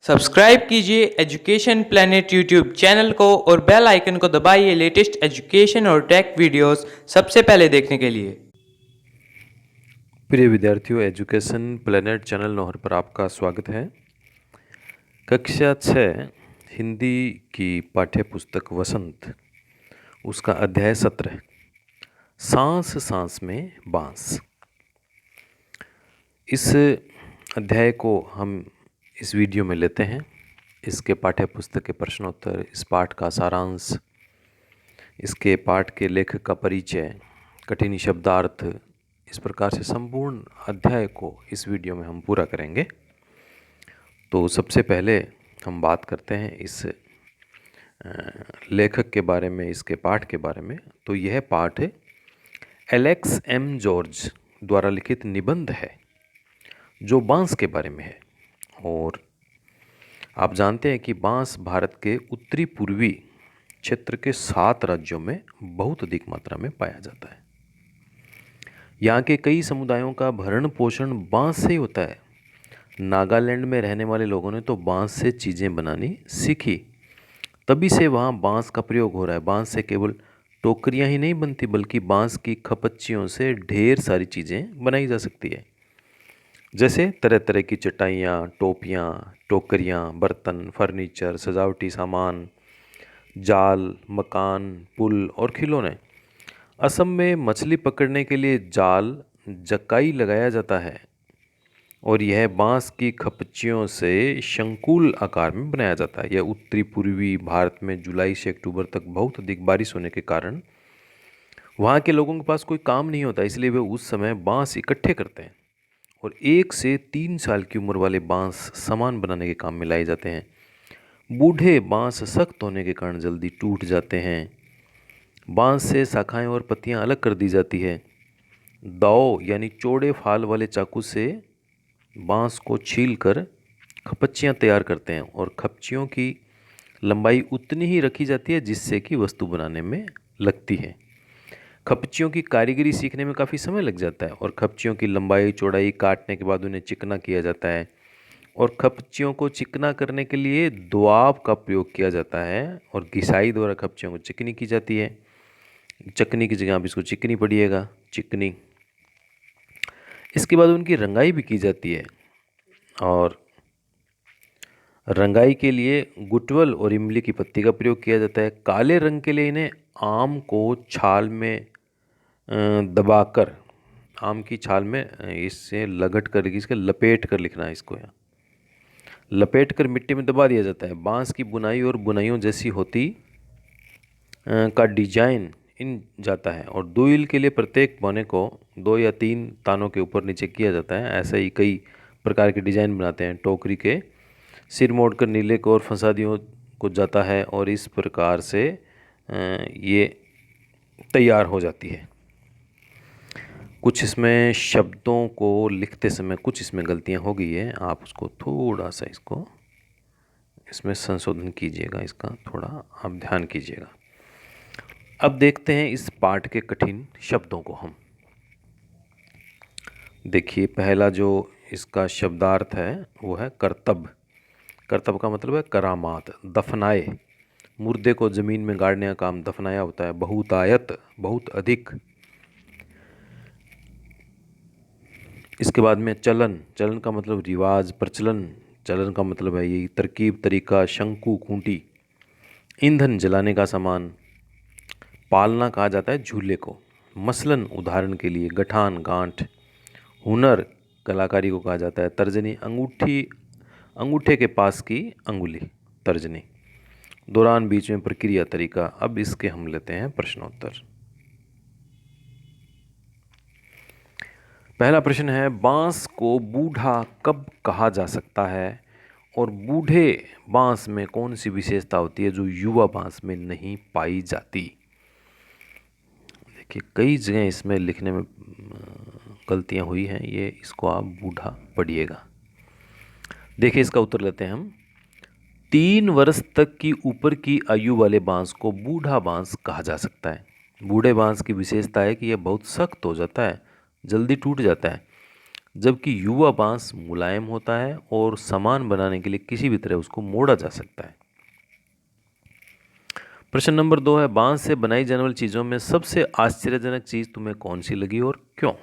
Subscribe कीजिए education planet YouTube channel को और बेल आइकन को दबाइए लेटेस्ट एजुकेशन और टेक वीडियोस सबसे पहले देखने के लिए। प्रिय विद्यार्थियों, एजुकेशन प्लेनेट चैनल नौहर पर आपका स्वागत है। कक्षा 6 हिंदी की पाठ्य पुस्तक वसंत, उसका अध्याय 17 सांस सांस में बांस। इस अध्याय को हम इस वीडियो में लेते हैं। इसके पाठ्य पुस्तक के प्रश्नोत्तर, इस पाठ का सारांश, इसके पाठ के लेखक का परिचय, कठिन शब्दार्थ, इस प्रकार से संपूर्ण अध्याय को इस वीडियो में हम पूरा करेंगे। तो सबसे पहले हम बात करते हैं इस लेखक के बारे में, इसके पाठ के बारे में। तो यह पाठ एलेक्स एम जॉर्ज द्वारा लिखित निबंध है जो बांस के बारे में है। और आप जानते हैं कि बांस भारत के उत्तरी पूर्वी क्षेत्र के 7 राज्यों में बहुत अधिक मात्रा में पाया जाता है। यहाँ के कई समुदायों का भरण पोषण बांस से ही होता है। नागालैंड में रहने वाले लोगों ने तो बांस से चीज़ें बनानी सीखी, तभी से वहाँ बांस का प्रयोग हो रहा है। बांस से केवल टोकरियाँ ही नहीं बनती, बल्कि बांस की खपच्चियों से ढेर सारी चीज़ें बनाई जा सकती है, जैसे तरह तरह की चटाइयाँ, टोपियाँ, टोकरियाँ, बर्तन, फर्नीचर, सजावटी सामान, जाल, मकान, पुल और खिलौने। असम में मछली पकड़ने के लिए जाल जकाई लगाया जाता है और यह बांस की खपच्चियों से शंकुल आकार में बनाया जाता है। यह उत्तरी पूर्वी भारत में जुलाई से अक्टूबर तक बहुत अधिक बारिश होने के कारण वहाँ के लोगों के पास कोई काम नहीं होता, इसलिए वे उस समय बांस इकट्ठे करते हैं और 1 से 3 साल की उम्र वाले बांस सामान बनाने के काम में लाए जाते हैं। बूढ़े बांस सख्त होने के कारण जल्दी टूट जाते हैं। बांस से शाखाएं और पत्तियां अलग कर दी जाती है। दाव यानी चौड़े फाल वाले चाकू से बांस को छीलकर खपच्चियाँ तैयार करते हैं और खपच्चियों की लंबाई उतनी ही रखी जाती है जिससे कि वस्तु बनाने में लगती है। खपच्चियों की कारीगरी सीखने में काफ़ी समय लग जाता है और खपच्चियों की लंबाई चौड़ाई काटने के बाद उन्हें चिकना किया जाता है और खपच्चियों को चिकना करने के लिए दोआब का प्रयोग किया जाता है और घिसाई द्वारा खपच्चियों को चिकनी की जाती है। चकनी की जगह आप इसको चिकनी पढ़िएगा, चिकनी। इसके बाद उनकी रंगाई भी की जाती है और रंगाई के लिए गुटवल और इमली की पत्ती का प्रयोग किया जाता है। काले रंग के लिए इन्हें आम को छाल में दबाकर, आम की छाल में इससे लगट कर, इसके लपेट कर लिखना है इसको, यहाँ लपेट कर मिट्टी में दबा दिया जाता है। बांस की बुनाई और बुनाइयों जैसी होती का डिजाइन इन जाता है और दुईल के लिए प्रत्येक बौने को 2 या 3 तानों के ऊपर नीचे किया जाता है। ऐसे ही कई प्रकार के डिजाइन बनाते हैं। टोकरी के सिर मोड़कर नीले को और फंसा दियों को जाता है और इस प्रकार से ये तैयार हो जाती है। कुछ इसमें शब्दों को लिखते समय कुछ इसमें गलतियां हो गई है, आप उसको थोड़ा सा इसमें संशोधन कीजिएगा, इसका थोड़ा आप ध्यान कीजिएगा। अब देखते हैं इस पाठ के कठिन शब्दों को हम। देखिए, पहला जो इसका शब्दार्थ है वो है करतब। करतब का मतलब है करामात, दफनाए। मुर्दे को ज़मीन में गाड़ने का काम दफनाया होता है। बहुतायत, बहुत अधिक। इसके बाद में चलन। चलन का मतलब रिवाज, प्रचलन। चलन का मतलब है यही तरकीब, तरीका, शंकु, खूंटी। ईंधन, जलाने का सामान। पालना कहा जाता है झूले को। मसलन, उदाहरण के लिए। गठान, गांठ। हुनर, कलाकारी को कहा जाता है। तर्जनी, अंगूठी, अंगूठे के पास की अंगुली, तर्जनी। दौरान, बीच में, प्रक्रिया, तरीका। अब इसके हम लेते हैं प्रश्नोत्तर। पहला प्रश्न है, बांस को बूढ़ा कब कहा जा सकता है और बूढ़े बांस में कौन सी विशेषता होती है जो युवा बांस में नहीं पाई जाती। देखिए, कई जगह इसमें लिखने में गलतियां हुई हैं, ये इसको आप बूढ़ा पढ़िएगा। देखिए, इसका उत्तर लेते हैं हम। 3 वर्ष तक की ऊपर की आयु वाले बांस को बूढ़ा बांस कहा जा सकता है। बूढ़े बांस की विशेषता है कि यह बहुत सख्त हो जाता है, जल्दी टूट जाता है। जबकि युवा बांस मुलायम होता है और सामान बनाने के लिए किसी भी तरह उसको मोड़ा जा सकता है। प्रश्न नंबर 2 है, बांस से बनाई जाने वाली चीज़ों में सबसे आश्चर्यजनक चीज़ तुम्हें कौन सी लगी और क्यों?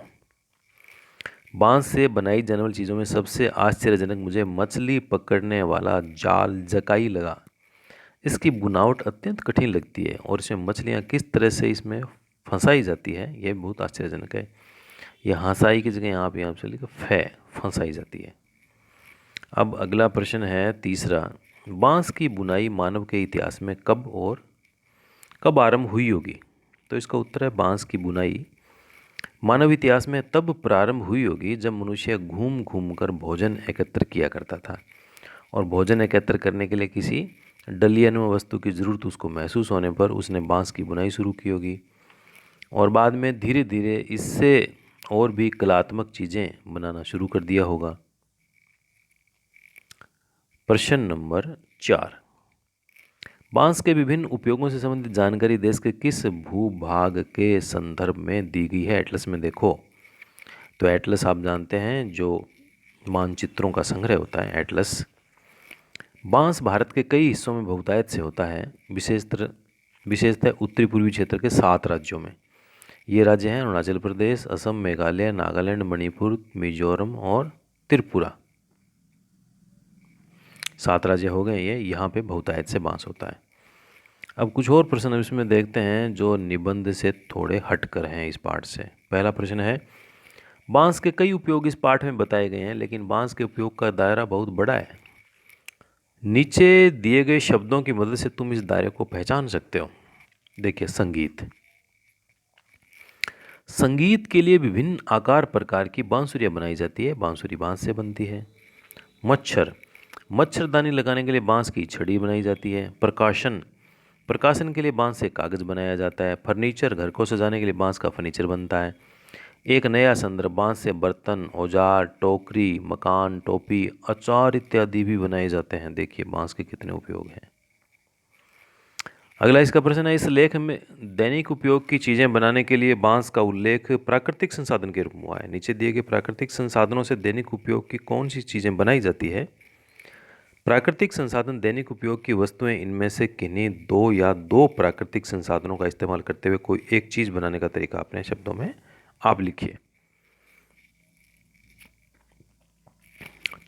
बांस से बनाई जाने वाली चीज़ों में सबसे आश्चर्यजनक मुझे मछली पकड़ने वाला जाल जकाई लगा। इसकी बुनावट अत्यंत कठिन लगती है और इसमें मछलियाँ किस तरह से इसमें फंसाई जाती है, यह बहुत आश्चर्यजनक है। यह हंसाई की जगह यहाँ पे लिखा फंसाई जाती है। अब अगला प्रश्न है तीसरा, बांस की बुनाई मानव के इतिहास में कब आरंभ हुई होगी? तो इसका उत्तर है, बांस की बुनाई मानव इतिहास में तब प्रारंभ हुई होगी जब मनुष्य घूम घूम कर भोजन एकत्र किया करता था और भोजन एकत्र करने के लिए किसी डलियन वस्तु की ज़रूरत उसको महसूस होने पर उसने बांस की बुनाई शुरू की होगी और बाद में धीरे धीरे इससे और भी कलात्मक चीज़ें बनाना शुरू कर दिया होगा। प्रश्न नंबर 4, बांस के विभिन्न उपयोगों से संबंधित जानकारी देश के किस भूभाग के संदर्भ में दी गई है? एटलस में देखो। तो एटलस आप जानते हैं जो मानचित्रों का संग्रह होता है, एटलस। बांस भारत के कई हिस्सों में बहुतायत से होता है, विशेषतः उत्तरी पूर्वी क्षेत्र के 7 राज्यों में। ये राज्य हैं अरुणाचल प्रदेश, असम, मेघालय, नागालैंड, मणिपुर, मिजोरम और त्रिपुरा। 7 राज्य हो गए ये, यहाँ पे बहुतायत से बांस होता है। अब कुछ और प्रश्न अब इसमें देखते हैं जो निबंध से थोड़े हटकर हैं इस पाठ से। पहला प्रश्न है, बांस के कई उपयोग इस पाठ में बताए गए हैं, लेकिन बांस के उपयोग का दायरा बहुत बड़ा है। नीचे दिए गए शब्दों की मदद से तुम इस दायरे को पहचान सकते हो। देखिए, संगीत के लिए विभिन्न आकार प्रकार की बांसुरियाँ बनाई जाती है, बांसुरी बांस से बनती है। मच्छरदानी लगाने के लिए बांस की छड़ी बनाई जाती है। प्रकाशन के लिए बांस से कागज बनाया जाता है। फर्नीचर, घर को सजाने के लिए बांस का फर्नीचर बनता है। एक नया संदर्भ, बांस से बर्तन, औजार, टोकरी, मकान, टोपी, अचार इत्यादि भी बनाए जाते हैं। देखिए बांस के कितने उपयोग हैं। अगला इसका प्रश्न है, इस लेख में दैनिक उपयोग की चीज़ें बनाने के लिए बांस का उल्लेख प्राकृतिक संसाधन के रूप में हुआ है। नीचे दिए गए प्राकृतिक संसाधनों से दैनिक उपयोग की कौन सी चीज़ें बनाई जाती है? प्राकृतिक संसाधन दैनिक उपयोग की वस्तुएं, इनमें से किन्हीं दो प्राकृतिक संसाधनों का इस्तेमाल करते हुए कोई एक चीज़ बनाने का तरीका अपने शब्दों में आप लिखिए।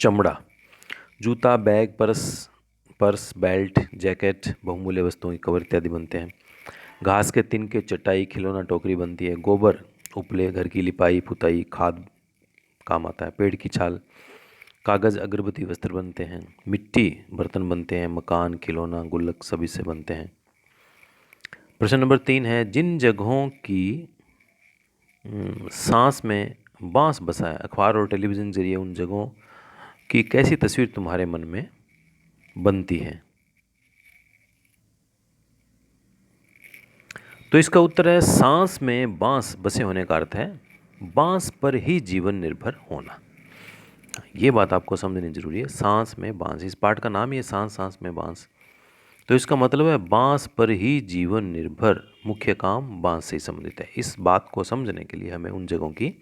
चमड़ा, जूता, बैग, पर्स, बेल्ट, जैकेट, बहुमूल्य वस्तुओं की कवर इत्यादि बनते हैं। घास के तिनके, चटाई, खिलौना, टोकरी बनती है। गोबर, उपले, घर की लिपाई, पुताई, खाद काम आता है। पेड़ की छाल, कागज़, अगरबत्ती, वस्त्र बनते हैं। मिट्टी, बर्तन बनते हैं। मकान, खिलौना, गुल्लक सभी से बनते हैं। प्रश्न नंबर 3 है, जिन जगहों की सांस में बांस बसा है, अखबार और टेलीविज़न जरिए उन जगहों की कैसी तस्वीर तुम्हारे मन में बनती है? तो इसका उत्तर है, सांस में बांस बसे होने का अर्थ है बांस पर ही जीवन निर्भर होना। ये बात आपको समझनी जरूरी है। सांस में बांस, इस पाठ का नाम ही है सांस में बांस। तो इसका मतलब है बांस पर ही जीवन निर्भर, मुख्य काम बांस से ही संबंधित है। इस बात को समझने के लिए हमें उन जगहों की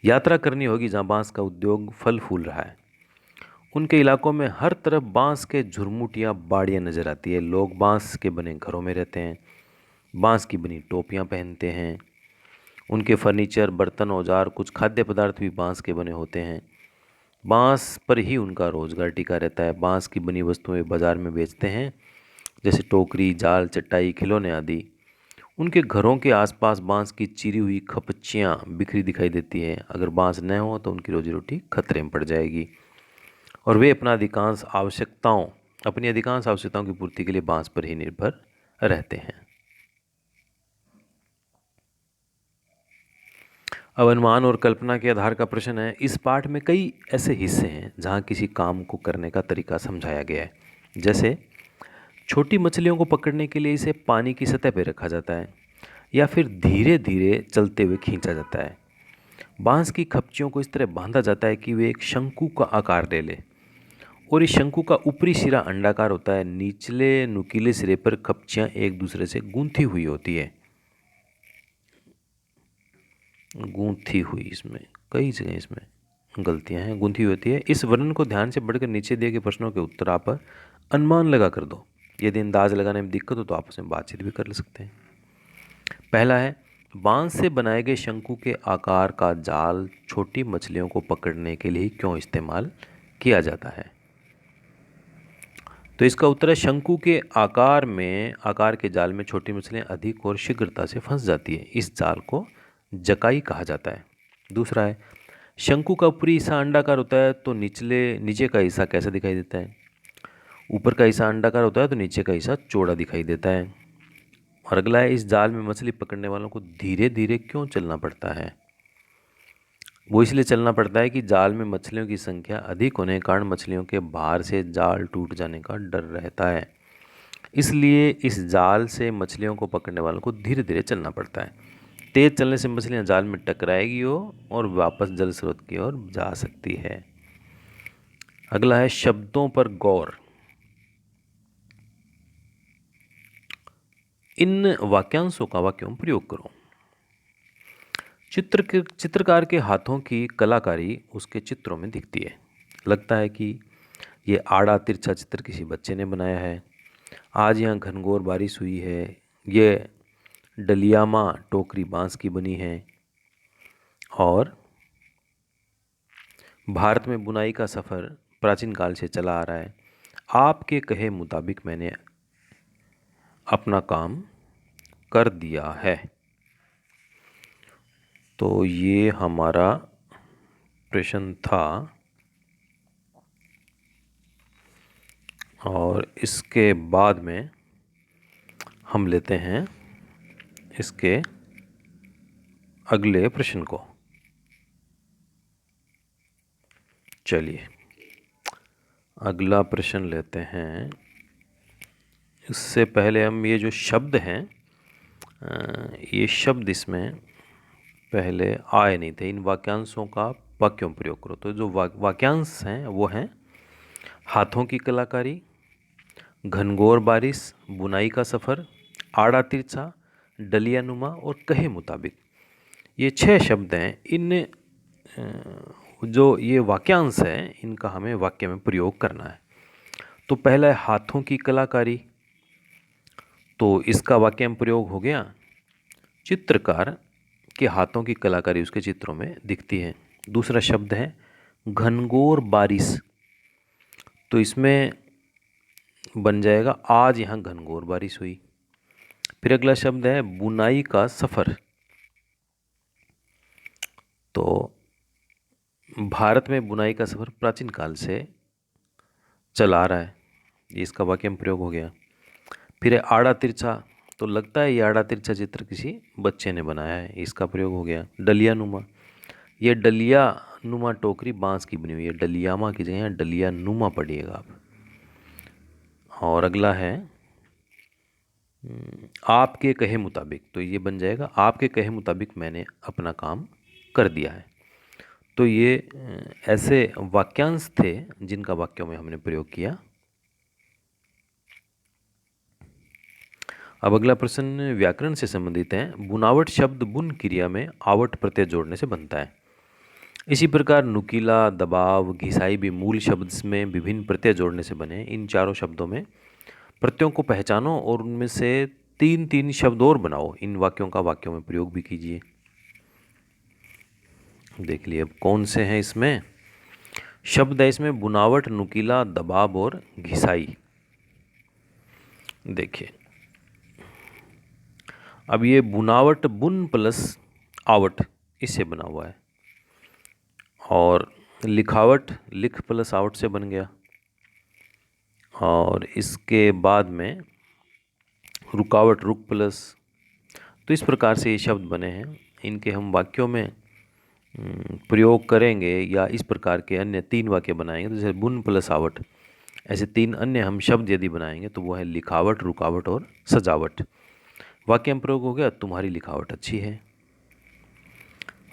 यात्रा करनी होगी जहाँ बांस का उद्योग फल फूल रहा है। उनके इलाकों में हर तरफ बांस के झुरमुट या बाड़ियाँ नजर आती है। लोग बांस के बने घरों में रहते हैं, बांस की बनी टोपियाँ पहनते हैं। उनके फर्नीचर, बर्तन, औजार, कुछ खाद्य पदार्थ भी बांस के बने होते हैं। बांस पर ही उनका रोजगार टिका रहता है। बांस की बनी वस्तुएं बाजार में बेचते हैं, जैसे टोकरी, जाल, चटाई, खिलौने आदि। उनके घरों के आसपास बांस की चिरी हुई खपच्चियाँ बिखरी दिखाई देती हैं। अगर बांस न हो तो उनकी रोजी रोटी खतरे में पड़ जाएगी और वे अपनी अधिकांश आवश्यकताओं की पूर्ति के लिए बांस पर ही निर्भर रहते हैं। अब अनुमान और कल्पना के आधार का प्रश्न है, इस पाठ में कई ऐसे हिस्से हैं जहाँ किसी काम को करने का तरीका समझाया गया है। जैसे छोटी मछलियों को पकड़ने के लिए इसे पानी की सतह पर रखा जाता है या फिर धीरे धीरे चलते हुए खींचा जाता है। बांस की खपचियों को इस तरह बांधा जाता है कि वे एक शंकु का आकार ले ले और इस शंकु का ऊपरी सिरा अंडाकार होता है। निचले नुकीले सिरे पर खपचियाँ एक दूसरे से गूंथी हुई होती है। गूंथी हुई, इसमें कई जगह इसमें गलतियां हैं, गूंथी होती है। इस वर्णन को ध्यान से पढ़कर नीचे दिए गए प्रश्नों के उत्तर आप अनुमान लगा कर दो। यदि अंदाज लगाने में दिक्कत हो तो आपस में बातचीत भी कर सकते हैं। पहला है, बांस से बनाए गए शंकु के आकार का जाल छोटी मछलियों को पकड़ने के लिए क्यों इस्तेमाल किया जाता है? तो इसका उत्तर है, शंकु के आकार के जाल में छोटी मछलियां अधिक और शीघ्रता से फंस जाती है। इस जाल को जकाई कहा जाता है। दूसरा है, शंकु का ऊपरी हिस्सा अंडाकार होता है तो नीचे का हिस्सा कैसा दिखाई देता है? ऊपर का हिस्सा अंडाकार होता है तो नीचे का हिस्सा चौड़ा दिखाई देता है। और अगला है, इस जाल में मछली पकड़ने वालों को धीरे धीरे क्यों चलना पड़ता है? वो इसलिए चलना पड़ता है कि जाल में मछलियों की संख्या अधिक होने के कारण मछलियों के भार से जाल टूट जाने का डर रहता है। इसलिए इस जाल से मछलियों को पकड़ने वालों को धीरे धीरे चलना पड़ता है। तेज चलने से मछलियां जाल में टकराएगी और वापस जल स्रोत की ओर जा सकती है। अगला है, शब्दों पर गौर। इन वाक्यांशों का वाक्यों में प्रयोग करो। चित्रकार के हाथों की कलाकारी उसके चित्रों में दिखती है। लगता है कि ये आड़ा तिरछा चित्र किसी बच्चे ने बनाया है। आज यहाँ घनघोर बारिश हुई है। ये डलियामा टोकरी बांस की बनी है। और भारत में बुनाई का सफ़र प्राचीन काल से चला आ रहा है। आपके कहे मुताबिक मैंने अपना काम कर दिया है। तो ये हमारा प्रश्न था और इसके बाद में हम लेते हैं इसके अगले प्रश्न को। चलिए अगला प्रश्न लेते हैं। इससे पहले हम ये जो शब्द हैं, ये शब्द इसमें पहले आए नहीं थे। इन वाक्यांशों का वाक्यों में प्रयोग करो। तो जो वाक्यांश हैं वो हैं, हाथों की कलाकारी, घनघोर बारिश, बुनाई का सफ़र, आड़ा तिरछा, डलिया नुमा और कहे मुताबिक। ये 6 शब्द हैं। इन जो ये वाक्यांश हैं इनका हमें वाक्य में प्रयोग करना है। तो पहला है हाथों की कलाकारी। तो इसका वाक्य में प्रयोग हो गया, चित्रकार के हाथों की कलाकारी उसके चित्रों में दिखती है। दूसरा शब्द है घनघोर बारिश। तो इसमें बन जाएगा, आज यहाँ घनघोर बारिश हुई। फिर अगला शब्द है बुनाई का सफ़र। तो भारत में बुनाई का सफ़र प्राचीन काल से चला आ रहा है। ये इसका वाक्य में प्रयोग हो गया। फिर है आड़ा तिरछा। तो लगता है ये आड़ा तिरछा चित्र किसी बच्चे ने बनाया है। इसका प्रयोग हो गया। डलिया नुमा। ये डलिया नुमा टोकरी बांस की बनी हुई है। डलियामा की जगह डलिया नुमा पढ़िएगा आप। और अगला है आपके कहे मुताबिक। तो ये बन जाएगा, आपके कहे मुताबिक मैंने अपना काम कर दिया है। तो ये ऐसे वाक्यांश थे जिनका वाक्यों में हमने प्रयोग किया। अब अगला प्रश्न व्याकरण से संबंधित है। बुनावट शब्द बुन क्रिया में आवट प्रत्यय जोड़ने से बनता है। इसी प्रकार नुकीला, दबाव, घिसाई भी मूल शब्द में विभिन्न प्रत्यय जोड़ने से बने। इन चारों शब्दों में प्रत्ययों को पहचानो और उनमें से 3-3 शब्द और बनाओ। इन वाक्यों का वाक्यों में प्रयोग भी कीजिए। देख लिए अब कौन से हैं इसमें शब्द है। इसमें बुनावट, नुकीला, दबाव और घिसाई। देखिए अब ये बुनावट बुन प्लस आवट इससे बना हुआ है। और लिखावट लिख प्लस आवट से बन गया। और इसके बाद में रुकावट रुक प्लस। तो इस प्रकार से ये शब्द बने हैं। इनके हम वाक्यों में प्रयोग करेंगे या इस प्रकार के अन्य 3 वाक्य बनाएंगे। तो जैसे बुन प्लस आवट, ऐसे 3 अन्य हम शब्द यदि बनाएंगे तो वो है लिखावट, रुकावट और सजावट। वाक्य में प्रयोग हो गया, तुम्हारी लिखावट अच्छी है।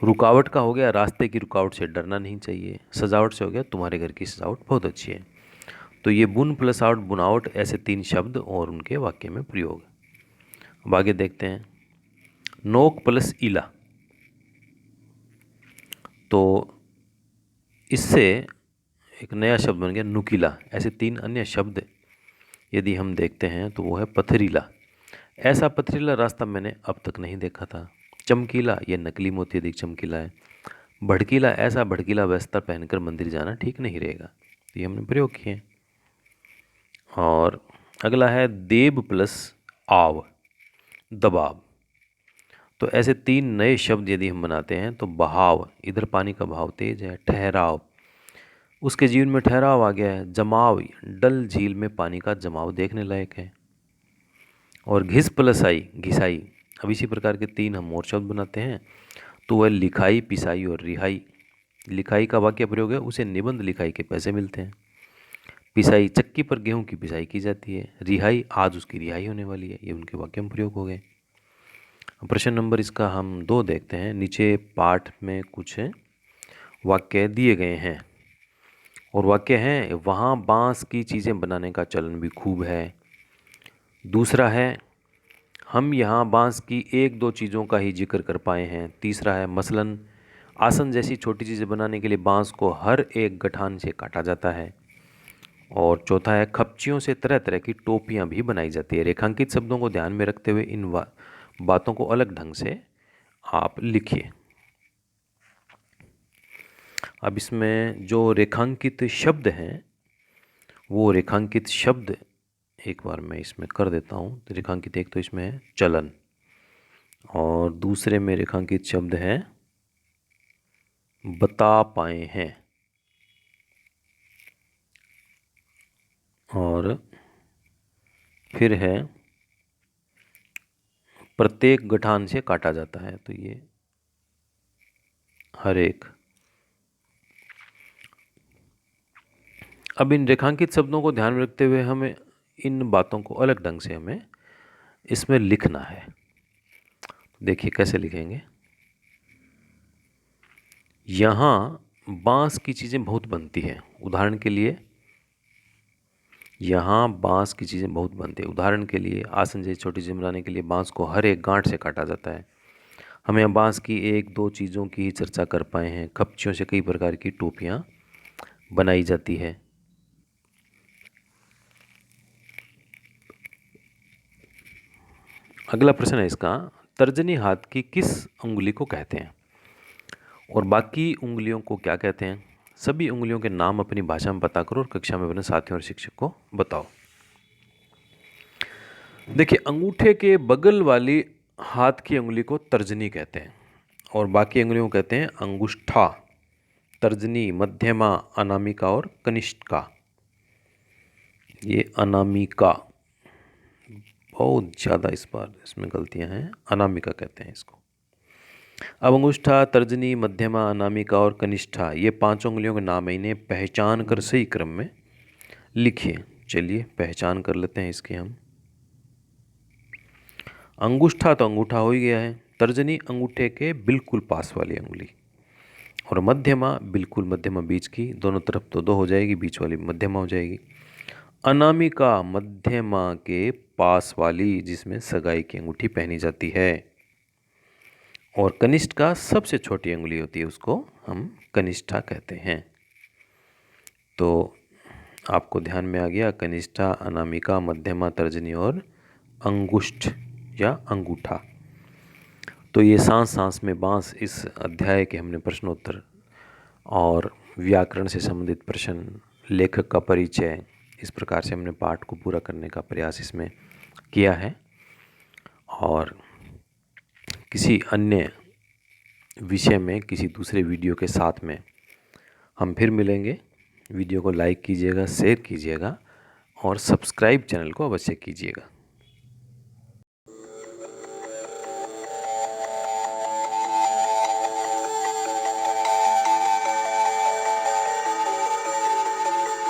रुकावट का हो गया, रास्ते की रुकावट से डरना नहीं चाहिए। सजावट से हो गया, तुम्हारे घर की सजावट बहुत अच्छी है। तो ये बुन प्लस आवट, बुनावट, ऐसे 3 शब्द और उनके वाक्य में प्रयोग। अब आगे देखते हैं। नोक प्लस इला। तो इससे एक नया शब्द बन गया नुकीला। ऐसे 3 अन्य शब्द यदि हम देखते हैं तो वो है पथरीला। ऐसा पथरीला रास्ता मैंने अब तक नहीं देखा था। चमकीला, ये नकली मोती अधिक चमकीला है। भड़कीला, ऐसा भड़कीला वस्त्र पहनकर मंदिर जाना ठीक नहीं रहेगा। तो ये हमने प्रयोग किए। और अगला है देब प्लस आव, दबाव। तो ऐसे 3 नए शब्द यदि हम बनाते हैं तो बहाव, इधर पानी का बहाव तेज है। ठहराव, उसके जीवन में ठहराव आ गया है। जमाव, डल झील में पानी का जमाव देखने लायक है। और घिस प्लस आई, घिसाई। अब इसी प्रकार के 3 हम और शब्द बनाते हैं तो वह लिखाई, पिसाई और रिहाई। लिखाई का वाक्य प्रयोग है, उसे निबंध लिखाई के पैसे मिलते हैं। पिसाई, चक्की पर गेहूं की पिसाई की जाती है। रिहाई, आज उसकी रिहाई होने वाली है। ये उनके वाक्य में प्रयोग हो गए। प्रश्न नंबर इसका हम 2 देखते हैं। नीचे पाठ में कुछ वाक्य दिए गए हैं और वाक्य हैं, वहाँ बांस की चीज़ें बनाने का चलन भी खूब है। दूसरा है, हम यहाँ बांस की 1-2 चीज़ों का ही जिक्र कर पाए हैं। तीसरा है, मसलन आसन जैसी छोटी चीज़ें बनाने के लिए बांस को हर एक गठान से काटा जाता है। और चौथा है, खपचियों से तरह तरह की टोपियाँ भी बनाई जाती है। रेखांकित शब्दों को ध्यान में रखते हुए इन बातों को अलग ढंग से आप लिखिए। अब इसमें जो रेखांकित शब्द हैं वो रेखांकित शब्द एक बार मैं इसमें कर देता हूँ। तो रेखांकित एक तो इसमें है चलन, और दूसरे में रेखांकित शब्द है बता पाए हैं, और फिर है प्रत्येक गठान से काटा जाता है। तो ये हर एक। अब इन रेखांकित शब्दों को ध्यान में रखते हुए हमें इन बातों को अलग ढंग से हमें इसमें लिखना है। देखिए कैसे लिखेंगे। यहाँ बांस की चीज़ें बहुत बनती हैं। उदाहरण के लिए, यहाँ बांस की चीज़ें बहुत बनती है। उदाहरण के लिए, आसन जैसी छोटी चीज़ें बनाने के लिए बांस को हर एक गांठ से काटा जाता है। हम यहाँ बांस की 1-2 चीज़ों की ही चर्चा कर पाए हैं। कपचियों से कई प्रकार की टोपियाँ बनाई जाती है। अगला प्रश्न है इसका, तर्जनी हाथ की किस उंगली को कहते हैं और बाकी उंगलियों को क्या कहते हैं? सभी उंगलियों के नाम अपनी भाषा में पता करो और कक्षा में अपने साथियों और शिक्षक को बताओ। देखिए, अंगूठे के बगल वाली हाथ की उंगली को तर्जनी कहते हैं और बाकी उंगलियों को कहते हैं अंगुष्ठा। तर्जनी, मध्यमा, अनामिका और कनिष्ठिका। ये अनामिका, बहुत ज़्यादा इस बार इसमें गलतियां हैं। अनामिका कहते हैं इसको। अब अंगुष्ठा, तर्जनी, मध्यमा, अनामिका और कनिष्ठा, ये 5 उंगलियों के नाम है। इन्हें पहचान कर सही क्रम में लिखिए। चलिए पहचान कर लेते हैं इसकी हम। अंगुष्ठा तो अंगूठा हो ही गया है। तर्जनी अंगूठे के बिल्कुल पास वाली उंगली, और मध्यमा बिल्कुल मध्यमा बीच की, दोनों तरफ तो 2 हो जाएगी, बीच वाली मध्यमा हो जाएगी। अनामिका मध्यमा के पास वाली, जिसमें सगाई की अंगूठी पहनी जाती है। और कनिष्ठिका सबसे छोटी उंगली होती है, उसको हम कनिष्ठा कहते हैं। तो आपको ध्यान में आ गया, कनिष्ठा, अनामिका, मध्यमा, तर्जनी और अंगुष्ठ या अंगूठा। तो ये सांस सांस में बांस, इस अध्याय के हमने प्रश्नोत्तर और व्याकरण से संबंधित प्रश्न, लेखक का परिचय, इस प्रकार से हमने पाठ को पूरा करने का प्रयास इसमें किया है। और किसी अन्य विषय में किसी दूसरे वीडियो के साथ में हम फिर मिलेंगे। वीडियो को लाइक कीजिएगा, शेयर कीजिएगा और सब्सक्राइब चैनल को अवश्य कीजिएगा।